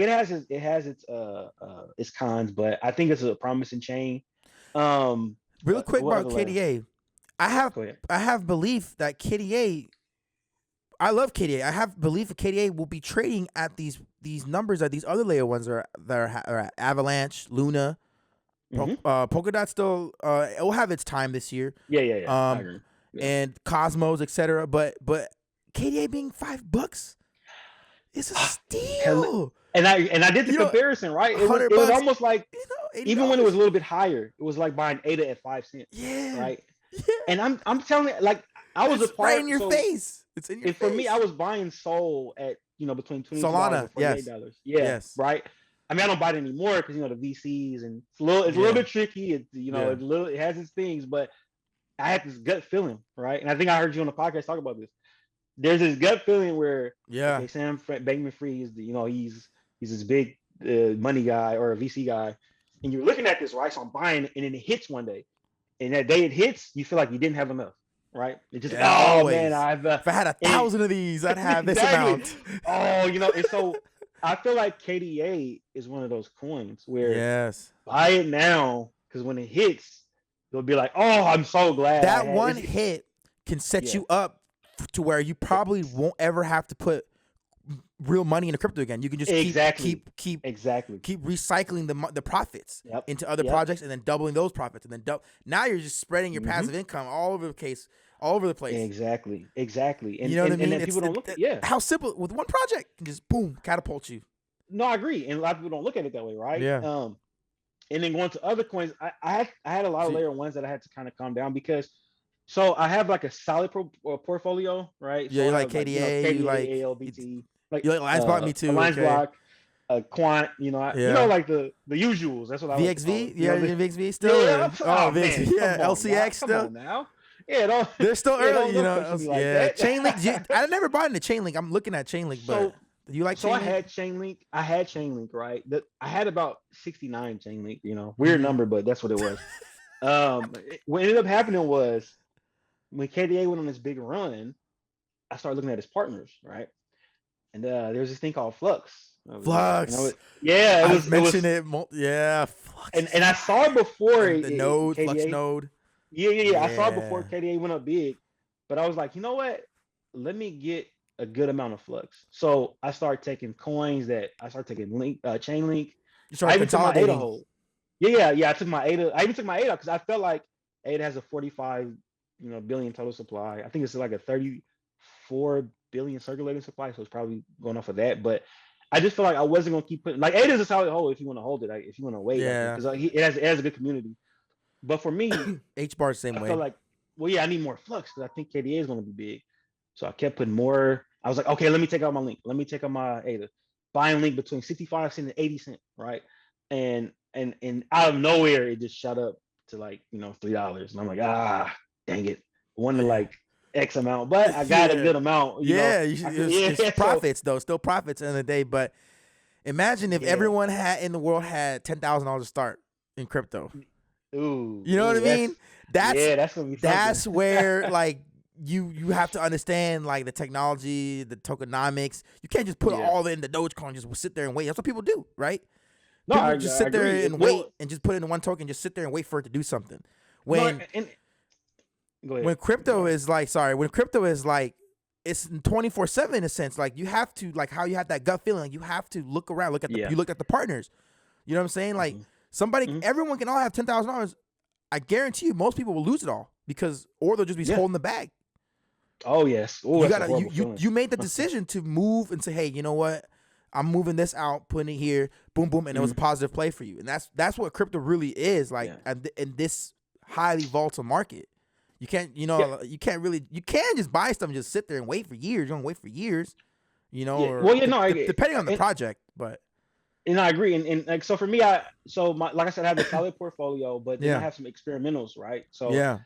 has its cons, but I think it's a promising chain. Really quick about KDA. I have belief that KDA. I love KDA. I have belief that KDA will be trading at these numbers that these other layer ones are at. Avalanche, Luna, Polkadot still. It will have its time this year. I agree. And Cosmos, etc. But KDA being $5. It's a steal. And I did the comparison, right? It was almost like even when it was a little bit higher, it was like buying ADA at 5 cents. Yeah. Right. Yeah. And I'm telling you, like I was a part right in your face. It's in your face. For me, I was buying Sol at between $22 Solana, and $48. Yes. Right. I mean, I don't buy it anymore because the VCs and it's a little bit tricky. It has its things, but I had this gut feeling, right? And I think I heard you on the podcast talk about this. There's this gut feeling where Sam Bankman-Fried is he's this big money guy or a VC guy, and you're looking at this, right? So I'm buying it, and then it hits one day, and that day it hits, you feel like you didn't have enough, right? It just man, if I had 1,000 of these, I'd have this amount. And so I feel like KDA is one of those coins where buy it now because when it hits, you'll be like, oh, I'm so glad that one hit can set you up to where you probably won't ever have to put real money into crypto again. You can just keep recycling the profits into other projects and then doubling those profits and then now you're just spreading your passive income all over the place. Exactly. And you know what I mean? And people don't look at how simple with one project can just boom catapult you. No, I agree, and a lot of people don't look at it that way, right? Yeah. And then going to other coins, I had a lot of layer 1s that I had to kind of calm down because So I have like a solid portfolio, right? Yeah, So you I like have like KDA, you like KDA, ALBT, like you like Lines Block, me too. Alliance Okay. Block, Quant. Yeah. Like the usuals. That's what I like to call VXV? them. Yeah, you VXV still Yeah. or Oh VXV? man, Yeah, come on now, LCX come still. on now. Yeah, don't They're still early, don't question me like Yeah, that. Chainlink. I never bought into Chainlink. I'm looking at Chainlink, but So do you like so I Chainlink? had Chainlink. I had Chainlink, right? I had about 69 Chainlink. Weird Mm-hmm. number, but that's what it was. What ended up happening was when KDA went on this big run, I started looking at his partners, right? And there was this thing called Flux over there. Flux. Yeah, I've it was, mentioned it. Yeah, Flux and is I saw it before and the node, Flux KDA. node. Yeah. I saw it before Yeah. KDA went up big, but I was like, you know what? Let me get a good amount of Flux. So I started taking coins that I started taking Chain Link. You I started even took my ADA consolidating. hold. Yeah. I took my ADA. I even took my ADA because I felt like ADA has a 45 billion total supply. I think it's like a 34 billion circulating supply, so it's probably going off of that. But I just feel like I wasn't gonna keep putting like ADA is a solid hold if you want to hold it, like, if you want to wait, I think, Yeah. because it has a good community. But for me, H bar same I way. felt like, well, yeah, I need more flux because I think KDA is going to be big. So I kept putting more. I was like, okay, let me take out my link. Let me take out my ADA. Buying link between 65 cents and 80 cents, right? And out of nowhere, it just shot up to like $3, and I'm like, dang it, I wanted like X amount, but I got a Yeah. good amount. Yeah, it's So profits though, still profits in the day. But imagine if yeah, everyone had in the world had $10,000 to start in crypto. You know what I ooh, mean? that's gonna be something. That's where like you have to understand like the technology, the tokenomics. You can't just put Yeah, all in the Dogecoin, just sit there and wait. That's what people do, right? no, People I just sit there agree. and wait and just put in one token, just sit there and wait for it to do something. No, When and go ahead. when crypto is like, when crypto is like, it's 24/7 in a sense. Like you have to, like how you have that gut feeling. Like you have to look around, Yeah. you look at the partners. You know what I'm saying? Like Hmm. everyone can all have $10,000. I guarantee you, most people will lose it all or they'll just be Yeah. holding the bag. Oh yes. Oh, You that's a gotta, horrible feeling. you made the decision to move and say, hey, you know what? I'm moving this out, putting it here, boom, boom, and it was a positive play for you. And that's what crypto really is like Yeah. in this highly volatile market. You can't, Yeah. you can't just buy stuff and just sit there and wait for years. You don't wait for years, Yeah. or Well, yeah. No, depending on the project. But and I agree. And like, so for me, like I said, I have a solid portfolio, but then I yeah, have some experimentals, right? So yeah,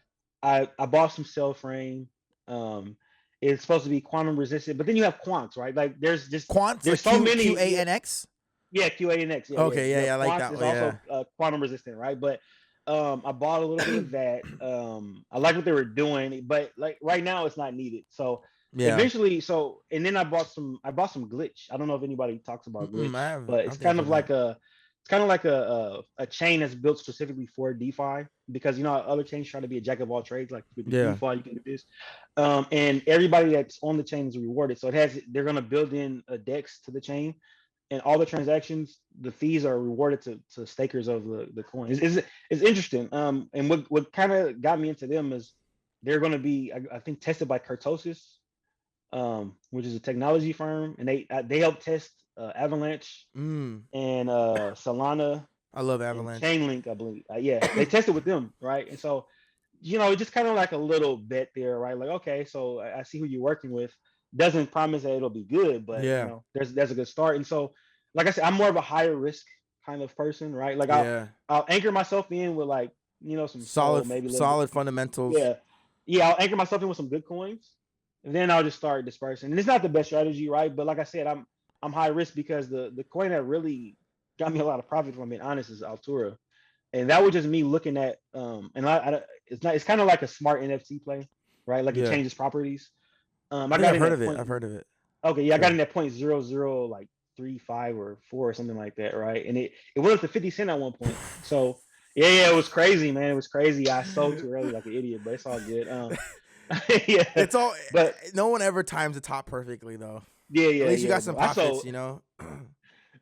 I bought some cell frame. Um, it's supposed to be quantum resistant, but then you have quants, right? Like quants like there's so many. QANX. Yeah, QANX. Yeah. Okay, The yeah, I like quants that is one. Yeah, also quantum resistant, right? But I bought a little bit of that. I like what they were doing, but like right now it's not needed. So yeah. eventually, and then I bought some glitch. I don't know if anybody talks about glitch, I but don't think I've heard that. it's kind of like a chain that's built specifically for DeFi, because other chains try to be a jack of all trades. Like you can do Yeah. DeFi, you can do this, and everybody that's on the chain is rewarded. So they're gonna build in a DEX to the chain, and all the transactions, the fees are rewarded to stakers of the coin. It's interesting. And what kind of got me into them is they're going to be, I think, tested by Kurtosis, which is a technology firm, and they help test Avalanche and Solana I love and Avalanche. Chainlink, I believe. Yeah, they tested with them, right? And so, it's just kind of like a little bet there, right? Like, okay, so I see who you're working with. Doesn't promise that it'll be good, but Yeah, there's a good start. And so, like I said, I'm more of a higher risk kind of person, right? Like yeah. I'll anchor myself in with like some soul, maybe a little bit. Solid fundamentals. Yeah, I'll anchor myself in with some good coins, and then I'll just start dispersing. And it's not the best strategy, right? But like I said, I'm high risk because the coin that really got me a lot of profit, if I'm being honest, is Altura. And that was just me looking at and it's kind of like a smart NFT play, right? Like it Yeah, changes properties. I I think got I've in heard at of it. point. I've heard of it. Okay, yeah, I got Yeah. in at point 0.00 like 3.5 or 4 or something like that, right? And it went up to 50 cent at one point. So yeah, it was crazy, man. It was crazy. I sold too early like an idiot, but it's all good. Yeah, It's all. but No one ever times the top perfectly though. At least you yeah. got some But I profits. sold,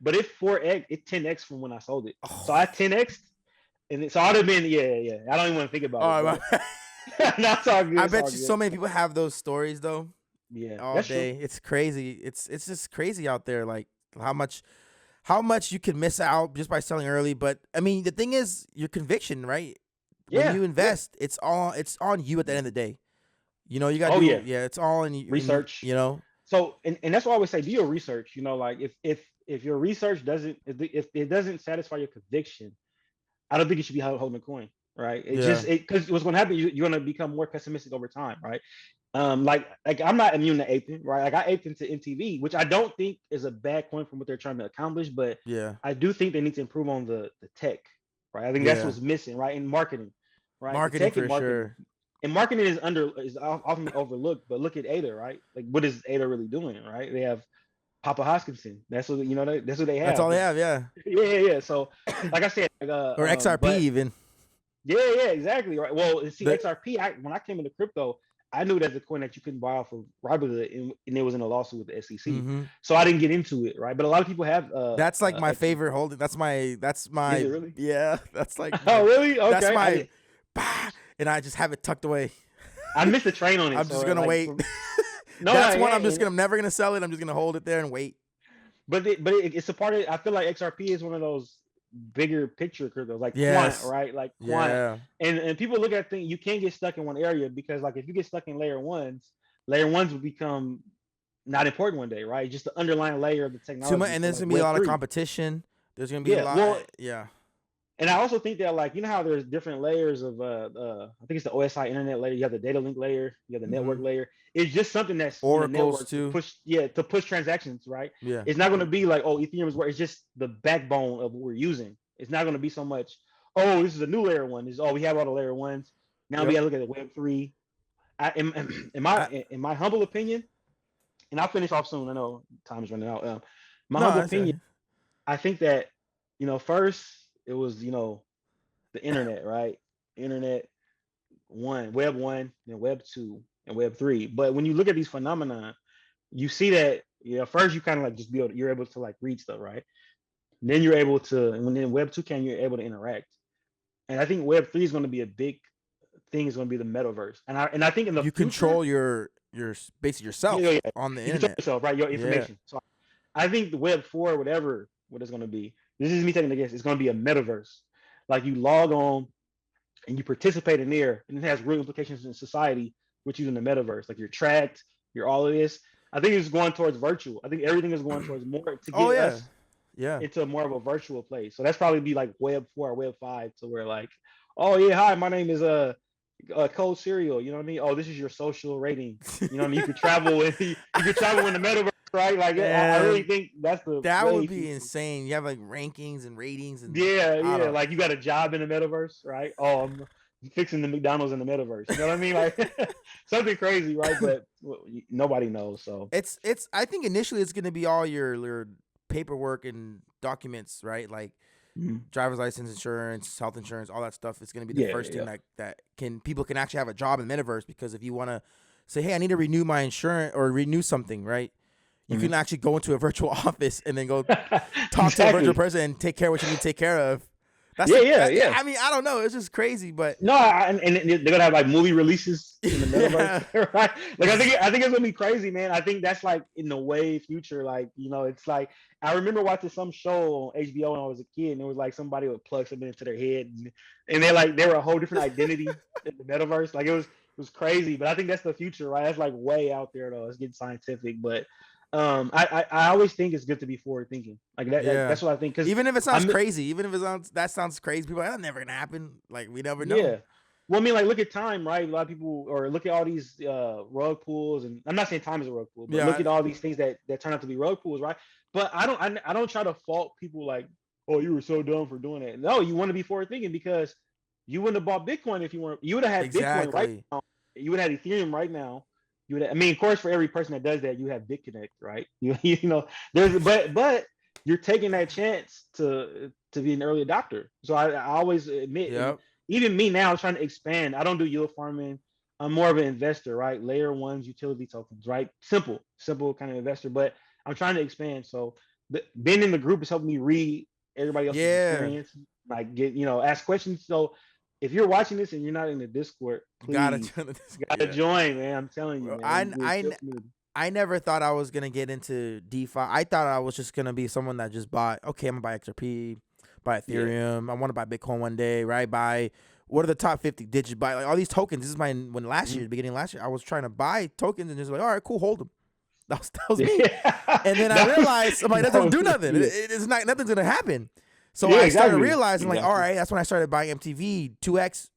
but it 4x, it 10x from when I sold it. So I Oh, 10x, and so I'd have been yeah. I don't even want to think about it, all but right. that's all good. I It's all bet you good. so many people have those stories though. Yeah, All that's true. day. It's crazy. It's just crazy out there. Like how much you can miss out just by selling early. But I mean, the thing is your conviction, right? when Yeah, you yeah. invest, it's on you at the end of the day. You know, you gotta Oh do, yeah, yeah, it's all in you, research. you know. So and that's why I always say do your research. You know, like if your research doesn't if it doesn't satisfy your conviction, I don't think you should be holding a coin, right? It Yeah, just it because what's going to happen, you're going to become more pessimistic over time, right? Like I'm not immune to aping, right? Like I aped into MTV, which I don't think is a bad coin from what they're trying to accomplish, but yeah, I do think they need to improve on the tech, right? I think that's yeah. what's missing, right? In marketing, right? The Marketing tech and for marketing. sure. And marketing is often overlooked, but look at Ada, right? Like what is Ada really doing, right? They have Papa Hoskinson. That's what you know. That's what they That's have. all they have. Yeah, Yeah. So, like I said, or XRP but even. yeah, exactly. Right. Well, see, The XRP. When I came into crypto, I knew that's a coin that you couldn't buy off of Robinhood, and it was in a lawsuit with the SEC. mm-hmm. So I didn't get into it, right? But a lot of people have That's like my XRP. favorite holding. That's Is my it really? yeah. That's like Oh, my really? that's Okay. my bah, and I just have it tucked away. I missed the train on it. I'm just So gonna like, wait. no, That's no, one yeah, I'm never gonna sell it. I'm just gonna hold it there and wait. it's a part of. I feel like XRP is one of those bigger picture cryptos, like quant, Yes. right? Like quant, Yeah. and people look at things. You can't get stuck in one area because, like, if you get stuck in layer ones will become not important one day, right? Just the underlying layer of the Too much, technology and for there's like gonna be a Web lot of three. competition. There's gonna be a Yeah, lot. well, Yeah. and I also think that like you know how there's different layers of I think it's the OSI internet layer. You have the data link layer, you have the Mm-hmm. network layer. It's just something that's on the Oracles network too. to push transactions, right? Yeah. It's not going to be like oh Ethereum is where it's just the backbone of what we're using. It's not going to be so much oh this is a new layer one. Is oh we have all the layer ones. Now we Yep. gotta look at the Web three. I, In my humble opinion, and I'll finish off soon. I know time is running out. My no, humble I say opinion, I think that first it was the internet, right? Internet one, then web two, and web three. But when you look at these phenomena, you see that first you kind of like just you're able to like read stuff, right? Then you're able to, and when then web two came, you're able to interact. And I think web three is going to be a big thing. Is going to be the metaverse, and I think in the you future, control your basically yourself on the you control internet. yourself, right? Your Yeah. information. So I think the web four, whatever, what it's going to be. This is me taking a guess. It's going to be a metaverse. Like you log on and you participate in there, and it has real implications in society with you in the metaverse. Like you're tracked, you're all of this. I think it's going towards virtual. I think everything is going towards more to Oh get yeah. us Yeah. into more of a virtual place. So that's probably be like Web 4 or Web 5 to where like, oh yeah, hi, my name is Code Serial. You know what I mean? Oh, this is your social rating. You know what I mean? You could travel in you could travel in the metaverse, right? Like I really And think that's the that way would be people. insane. You have like rankings and ratings and I Yeah. don't. Like you got a job in the metaverse, right? Oh, I'm fixing the McDonald's in the metaverse. You know what I mean? Like something crazy, right? But nobody knows. So It's I think initially it's gonna be all your paperwork and documents, right? Like mhm. driver's license, insurance, health insurance, all that stuff is going to be the Yeah, first thing yeah. that people can actually have a job in the metaverse, because if you want to say, hey, I need to renew my insurance or renew something, right? You Mhm. can actually go into a virtual office and then go talk to a virtual Exactly. person and take care of what you need to take care of. Yeah. I mean, I don't know. It's just crazy, but No, and they're gonna have like movie releases in the metaverse, yeah, right? Like I think it's gonna be crazy, man. I think that's like in the way future. Like it's like I remember watching some show on HBO when I was a kid, and it was like somebody would plug something into their head, and they were a whole different identity in the metaverse. Like it was crazy, but I think that's the future, right? That's like way out there though. It's getting scientific, but I always think it's good to be forward thinking. Like yeah. that's what I think because Even if it sounds I'm crazy, even if that sounds crazy, people are like, that's never gonna happen. Like we never know. yeah. Well, I mean, like, look at time, right? A lot of people, or look at all these rug pulls, and I'm not saying time is a rug pull, but look Yeah, at all these things that turn out to be rug pulls, right? But I don't try to fault people like, oh, you were so dumb for doing that. No, you want to be forward thinking because you wouldn't have bought Bitcoin if you weren't. You would have had Bitcoin right exactly. now. You would have had Ethereum right now. You would. I mean, of course, for every person that does that, you have BitConnect, right? There's but you're taking that chance to be an early adopter. So I always admit, and Yep. even me now, I'm trying to expand. I don't do yield farming. I'm more of an investor, right? Layer ones, utility tokens, right? Simple kind of investor. But I'm trying to expand. So being in the group is helping me read everybody else's Yeah. experience, like get ask questions. So if you're watching this and you're not in the Discord, You gotta please turn this. you gotta Yeah. join, man. I'm telling you, Well, man. We're still community. I never thought I was gonna get into DeFi. I thought I was just gonna be someone that just bought. Okay, I'm gonna buy XRP, buy Yeah. Ethereum. I want to buy Bitcoin one day, right? Buy what are the top 50? Did you buy like all these tokens? This is when last year, beginning of last year, I was trying to buy tokens and just like, all right, cool, hold them. That was me. And then I realized, I'm like, that doesn't do nothing. It's not, nothing's gonna happen. So I started realizing, like, all right, that's when I started buying MTV 2X,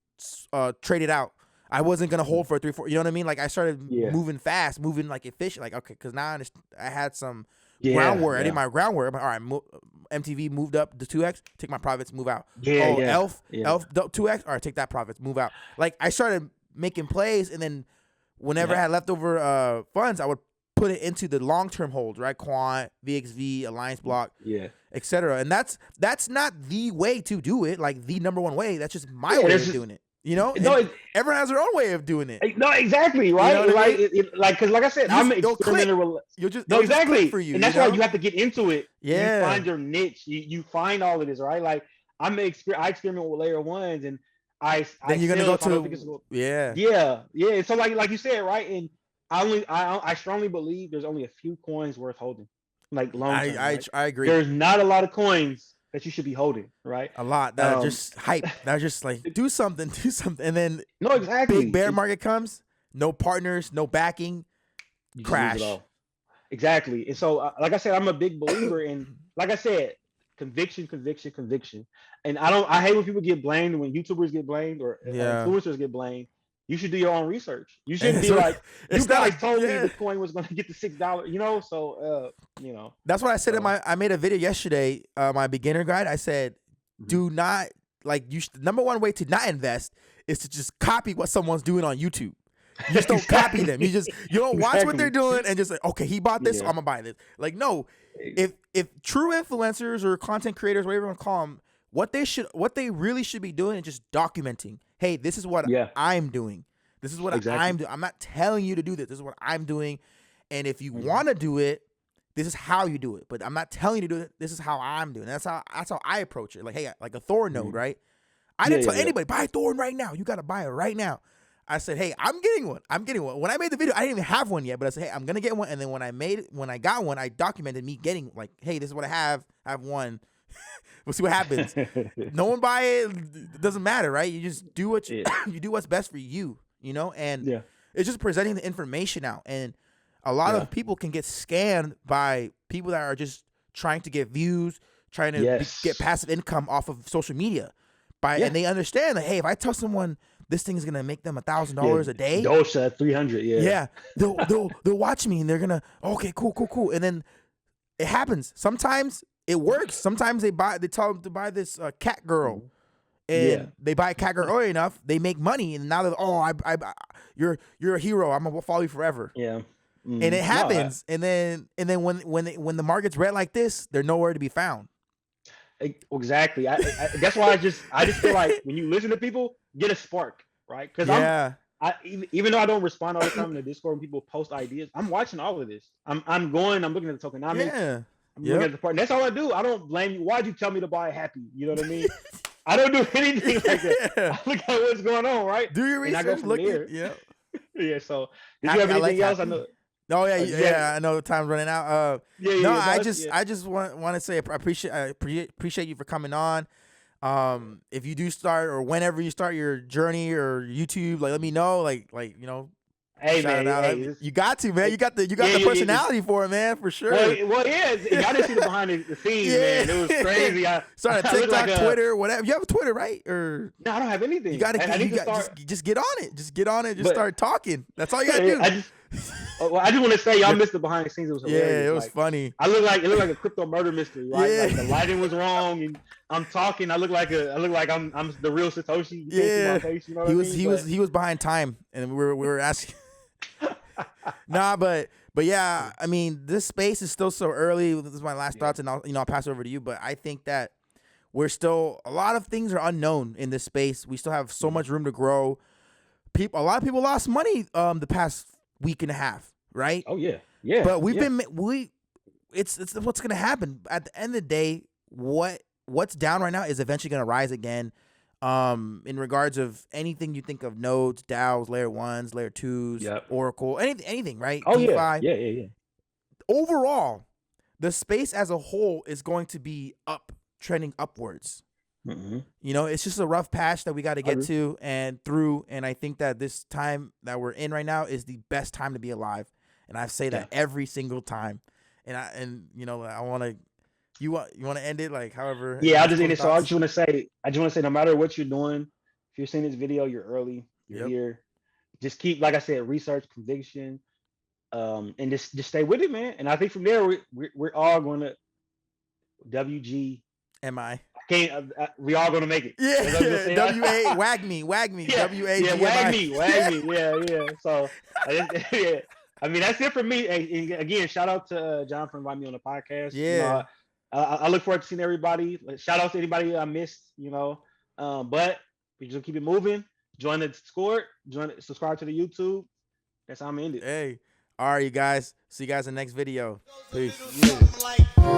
traded out. I wasn't gonna hold for 3-4. You know what I mean? Like I started moving fast, moving like efficient. Like okay, because now I had some groundwork. I did my groundwork. I'm like, all right, MTV moved up to 2X. Take my profits, move out. Elf 2X. All right, take that profits, move out. Like I started making plays, and then whenever I had leftover funds, I would put it into the long-term holds, right? Quant, VXV, Alliance Block, etc. And that's not the way to do it, like the number one way. That's just my way of doing it. You know, everyone has their own way of doing it. No, exactly, right? You know like, because like I said, I'm experimental. Exactly for you, and that's why you have to get into it. Yeah, you find your niche. You find all of this, right? Like I experiment with layer ones, and then you're gonna go to yeah. So like you said, right? And I strongly believe there's only a few coins worth holding, like long term. I agree. There's not a lot of coins that you should be holding, right? A lot that are just hype. That are just like do something, and then big bear market comes, no partners, no backing, crash. Exactly. And so, like I said, I'm a big believer in, like I said, conviction. And I hate when people get blamed, when YouTubers get blamed or influencers get blamed. You should do your own research. You shouldn't be like, you guys told me the coin was going to get to $6, you know? So, you know. That's what I said I made a video yesterday, my beginner guide. I said, do not, like, the number one way to not invest is to just copy what someone's doing on YouTube. You just don't copy them. You don't watch what they're doing and just like, okay, he bought this, so I'm going to buy this. Like, no. If true influencers or content creators, whatever you want to call them, what they really should be doing is just documenting. Hey, this is what I'm doing. This is what I'm doing. I'm not telling you to do this. This is what I'm doing. And if you want to do it, this is how you do it. But I'm not telling you to do it. This is how I'm doing it. That's how I approach it. Like, hey, like a Thor node, right? I didn't tell anybody, buy Thorn right now. You got to buy it right now. I said, hey, I'm getting one. When I made the video, I didn't even have one yet, but I said, hey, I'm going to get one. And then when I got one, I documented me getting, like, hey, this is what I have. I have one. We'll see what happens. No one buy it. It doesn't matter, right? You just do what you do what's best for you, you know? And it's just presenting the information out. And a lot of people can get scammed by people that are just trying to get views, trying to get passive income off of social media. And they understand that, hey, if I tell someone this thing is gonna make them $1,000 a day, Dosha 300, they'll watch me and they're gonna cool, and then it happens. Sometimes it works. Sometimes they tell them to buy this cat girl, and they buy a cat girl early enough, they make money, and now they're you're a hero. I'm gonna follow you forever. Yeah, and it happens, and then when the market's red like this, they're nowhere to be found. Exactly. That's why I just feel like when you listen to people, get a spark, right? Because even though I don't respond all the time in the Discord when people post ideas, I'm watching all of this. I'm looking at the tokenomics. I'm looking at the part. And that's all I do. I don't blame you. Why'd you tell me to buy Happy? You know what I mean? I don't do anything like that. I look at what's going on, right? Do your research. And I go from there. Yeah. So did you have anything else? I know. Oh yeah. I know the time's running out. I just want to say I appreciate you for coming on. If you do start or whenever you start your journey or YouTube, like let me know. Like you know. Hey man, you got to, man. You got the personality for it, man, for sure. Well, y'all didn't see the behind the scenes, man. It was crazy. Started TikTok, Twitter, whatever. You have a Twitter, right? Or no, I don't have anything. You gotta just get on it. Just get on it. Just start talking. That's all you gotta do. I just want to say y'all missed the behind the scenes. It was hilarious. Yeah, it was funny. It looked like a crypto murder mystery, right? Yeah. Like the lighting was wrong, and I'm talking. I look like I'm the real Satoshi. Yeah, face, you know he was behind time, and we were asking. But yeah, I mean, this space is still so early. This is my last thoughts, and I'll pass it over to you. But I think that we're still, a lot of things are unknown in this space. We still have so much room to grow. A lot of people lost money the past week and a half, right? Oh yeah. But it's what's gonna happen at the end of the day. What's down right now is eventually gonna rise again. In regards of anything you think of, nodes, DAOs, layer 1s, layer 2s, Oracle, anything, right? Oh DeFi. Yeah. Overall, the space as a whole is going to be trending upwards. You know, it's just a rough patch that we got to get to and through. And I think that this time that we're in right now is the best time to be alive. And I say that every single time. And you know, I want to. You want to end it like however? Yeah, I'll just end it. So I just want to say, no matter what you're doing, if you're seeing this video, you're early, you're here. Just keep, like I said, research, conviction, and just stay with it, man. And I think from there, we're all going to WG. We all going to make it. Yeah, WA, wag me. Yeah, WA, wag me. Yeah. So, yeah. I mean, that's it for me. And again, shout out to John for inviting me on the podcast. Yeah. You know, I look forward to seeing everybody. Shout out to anybody I missed, you know. But we just keep it moving. Join the Discord. Subscribe to the YouTube. That's how I'm ending it. Hey. All right, you guys. See you guys in the next video. Peace. Yeah.